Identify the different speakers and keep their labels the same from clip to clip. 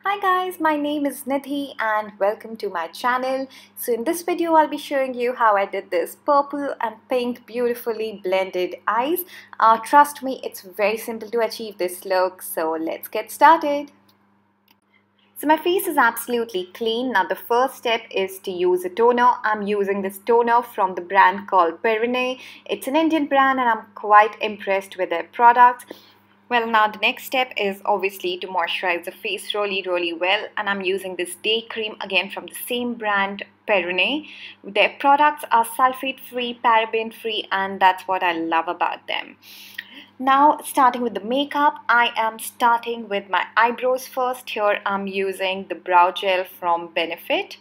Speaker 1: Hi guys, my name is Nidhi and welcome to my channel. So in this video I'll be showing you how I did this purple and pink beautifully blended eyes. Trust me, it's very simple to achieve this look, so let's get started. So my face is absolutely clean. Now the first step is to use a toner. I'm using this toner from the brand called Perrine. It's an Indian brand and I'm quite impressed with their products. Well, now the next step is obviously to moisturize the face really well, and I'm using this day cream again from the same brand Perrine. Their products are sulfate free, paraben free, and that's what I love about them. Now starting with the makeup, I am starting with my eyebrows first. Here I'm using the brow gel from Benefit.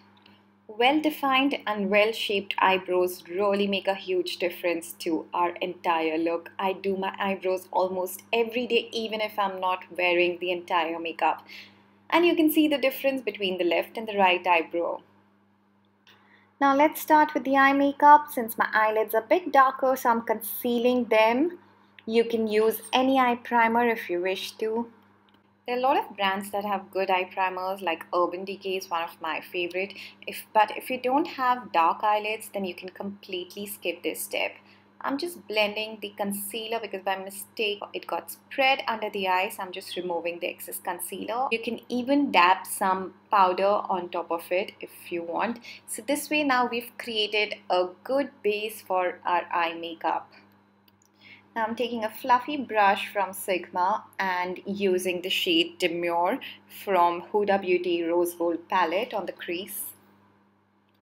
Speaker 1: Well-defined and well-shaped eyebrows really make a huge difference to our entire look. I do my eyebrows almost every day, even if I'm not wearing the entire makeup. And you can see the difference between the left and the right eyebrow. Now let's start with the eye makeup. Since my eyelids are a bit darker, so I'm concealing them. You can use any eye primer if you wish to. There are a lot of brands that have good eye primers, like Urban Decay is one of my favorite. But if you don't have dark eyelids, then you can completely skip this step. I'm just blending the concealer because by mistake it got spread under the eye, so I'm just removing the excess concealer. You can even dab some powder on top of it if you want. So this way now we've created a good base for our eye makeup. Now I'm taking a fluffy brush from Sigma and using the shade Demure from Huda Beauty Rose Gold palette on the crease.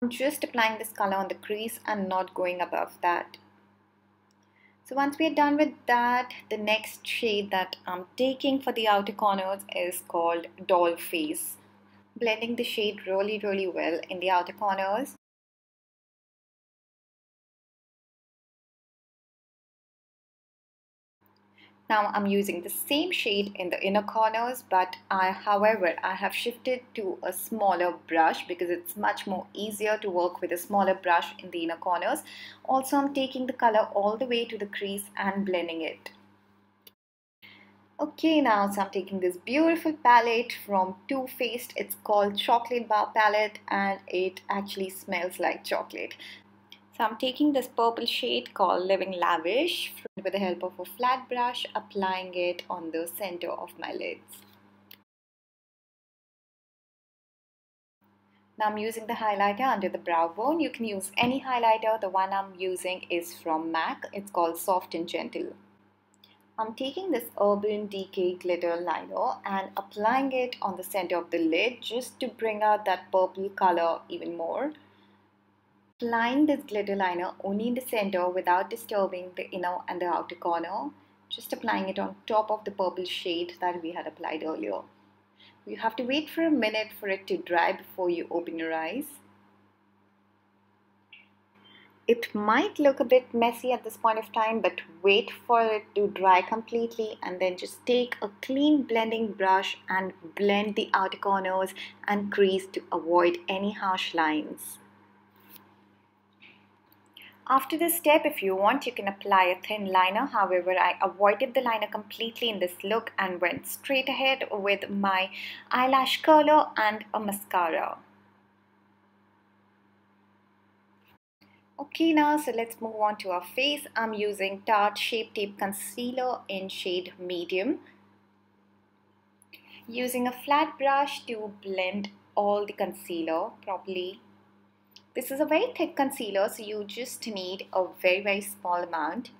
Speaker 1: I'm just applying this color on the crease and not going above that. So once we are done with that, the next shade that I'm taking for the outer corners is called Doll Face. Blending the shade really well in the outer corners. Now I'm using the same shade in the inner corners, but however, I have shifted to a smaller brush because it's much more easier to work with a smaller brush in the inner corners. Also, I'm taking the color all the way to the crease and blending it. Okay, now so I'm taking this beautiful palette from Too Faced. It's called Chocolate Bar Palette and it actually smells like chocolate. So I'm taking this purple shade called Living Lavish with the help of a flat brush, applying it on the center of my lids. Now I'm using the highlighter under the brow bone. You can use any highlighter. The one I'm using is from MAC. It's called Soft and Gentle. I'm taking this Urban Decay glitter liner and applying it on the center of the lid just to bring out that purple color even more. Applying this glitter liner only in the center without disturbing the inner and the outer corner. Just applying it on top of the purple shade that we had applied earlier. You have to wait for a minute for it to dry before you open your eyes. It might look a bit messy at this point of time, but wait for it to dry completely and then just take a clean blending brush and blend the outer corners and crease to avoid any harsh lines. After this step, if you want, you can apply a thin liner. However, I avoided the liner completely in this look and went straight ahead with my eyelash curler and a mascara. Okay, now so let's move on to our face. I'm using Tarte Shape Tape Concealer in shade Medium. Using a flat brush to blend all the concealer properly. This is a very thick concealer, so you just need a very small amount.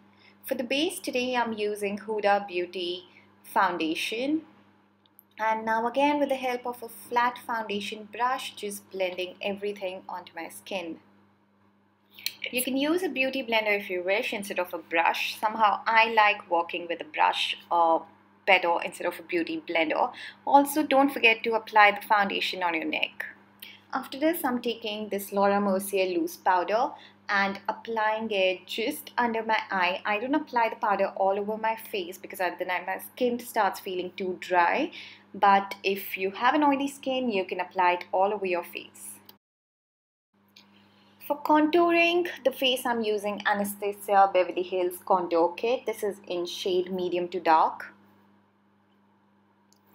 Speaker 1: For the base today, I'm using Huda Beauty foundation. And now again with the help of a flat foundation brush, just blending everything onto my skin. You can use a beauty blender if you wish instead of a brush. Somehow I like working with a brush better instead of a beauty blender. Also, don't forget to apply the foundation on your neck. After this, I'm taking this Laura Mercier loose powder and applying it just under my eye. I don't apply the powder all over my face because at the night my skin starts feeling too dry. But if you have an oily skin, you can apply it all over your face. For contouring the face, I'm using Anastasia Beverly Hills Contour Kit. This is in shade Medium to Dark.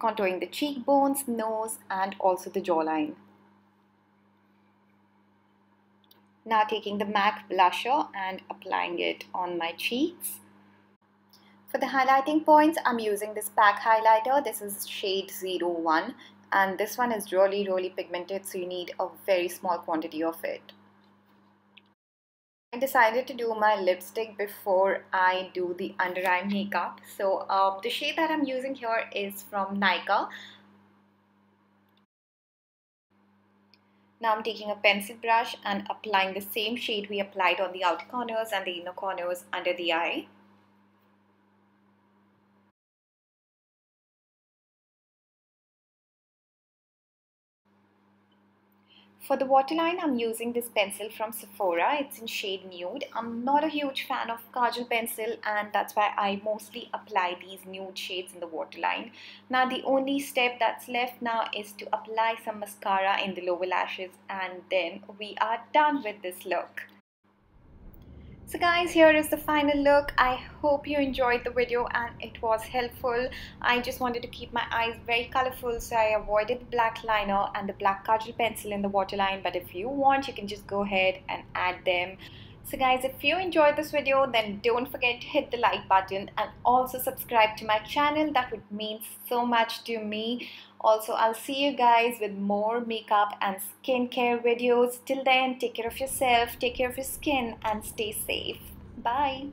Speaker 1: contouring the cheekbones, nose, and also the jawline. Now taking the MAC blusher and applying it on my cheeks. For the highlighting points, I'm using this pack highlighter. This is shade 01, and this one is really pigmented, so you need a very small quantity of it. I decided to do my lipstick before I do the under eye makeup. So the shade that I'm using here is from Nika. Now I'm taking a pencil brush and applying the same shade we applied on the outer corners and the inner corners under the eye. For the waterline, I'm using this pencil from Sephora. It's in shade Nude. I'm not a huge fan of kajal pencil, and that's why I mostly apply these nude shades in the waterline. Now the only step that's left now is to apply some mascara in the lower lashes, and then we are done with this look. So guys, here is the final look. I hope you enjoyed the video and it was helpful. I just wanted to keep my eyes very colorful, so I avoided the black liner and the black kajal pencil in the waterline, but if you want, you can just go ahead and add them. So guys, if you enjoyed this video, then don't forget to hit the like button and also subscribe to my channel. That would mean so much to me. Also, I'll see you guys with more makeup and skincare videos. Till then, take care of yourself, take care of your skin, and stay safe. Bye.